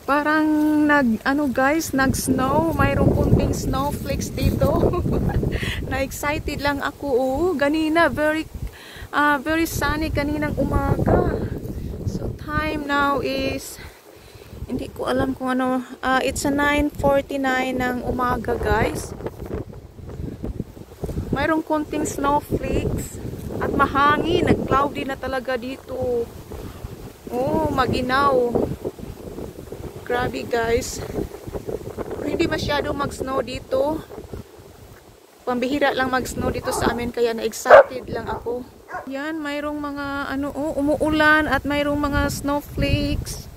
Parang ano guys, nag-snow. Mayroong kunting snowflakes dito. Na-excited lang ako. Oh, ganina very sunny kaninang umaga. So time now is hindi ko alam kung ano. It's a 9:49 ng umaga guys. Mayroong kunting snowflakes at mahangin. Nag-cloudy na talaga dito. Oh, maginaw. Grabe guys. Pero hindi masyado mag-snow dito. Pambihira lang mag-snow dito sa amin kaya na-excited lang ako. Yan, mayroong mga umuulan at mayroong mga snowflakes.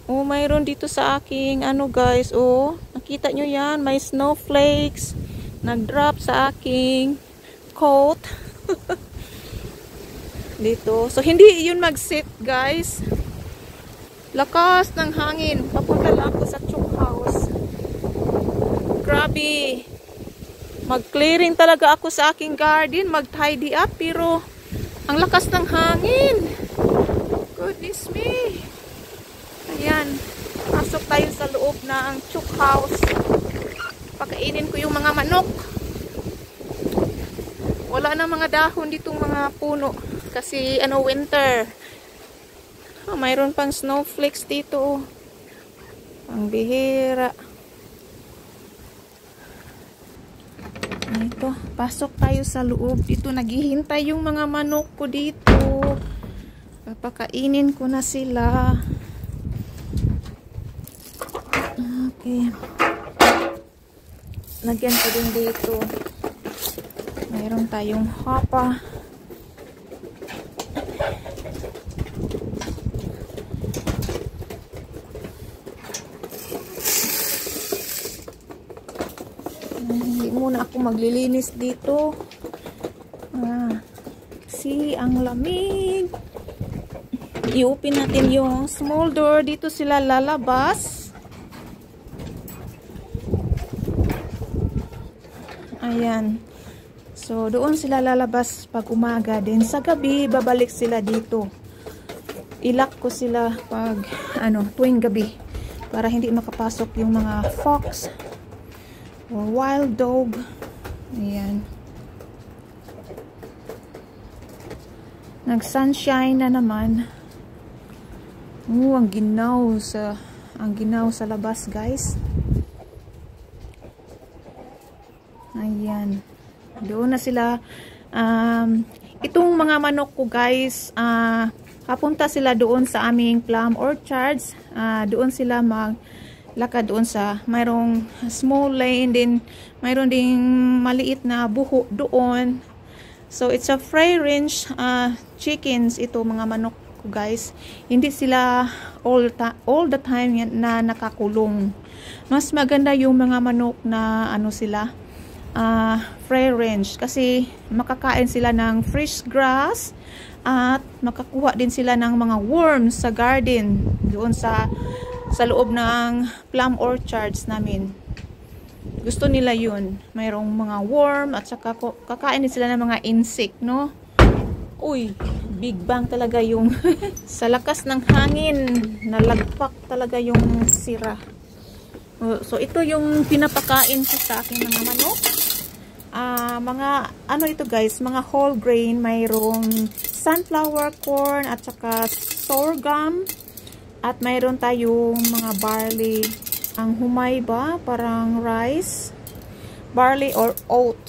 Oh, mayroon dito sa aking guys. Oh, nakita nyo yan, may snowflakes. Nag-drop sa aking coat. Dito. So hindi yun mag-sit guys. Lakas ng hangin. Papunta lang ako sa Chook House. Grabe. Mag-clearing talaga ako sa aking garden. Mag-tidy up. Pero, ang lakas ng hangin. Goodness me. Ayan. Pasok tayo sa loob ng Chook House. Pakainin ko yung mga manok. Wala na mga dahon ditong mga puno. Kasi, winter. Mayroon pang snowflakes dito. Ang bihira. Ito, pasok tayo sa loob. Dito naghihintay yung mga manok ko dito. Papakainin ko na sila. Okay. Lagyan ko din dito. Mayroon tayong hapa. Hindi muna ako maglilinis dito. Kasi ang lamig. I-open natin yung small door. Dito sila lalabas. Ayan. So, doon sila lalabas pag umaga. Din sa gabi, babalik sila dito. Ilak ko sila pag, tuwing gabi. Para hindi makapasok yung mga fox. Or wild dog. Ayan. Nag-sunshine na naman. Ang ginaw sa labas, guys. Ayan. Doon na sila. Itong mga manok ko, guys, papunta sila doon sa aming plum orchards. Doon sila lakad doon sa mayroong small lane din, mayroon ding maliit na buho doon. So it's a free range chickens ito, mga manok ko guys. Hindi sila all the time na nakakulong. Mas maganda yung mga manok na sila free range kasi makakain sila ng fresh grass at makakuha din sila ng mga worms sa garden doon sa loob ng plum orchards namin. Gusto nila yun. Mayroong mga worm at saka kakain din sila ng mga insect, no? Uy, big bang talaga yung sa lakas ng hangin, nalagpak talaga yung sira. So, ito yung pinapakain ko sa aking mga manok. Ito guys, mga whole grain, mayroong sunflower corn at saka sorghum. At mayroon tayong mga barley. Ang humay ba? Parang rice. Barley or oats.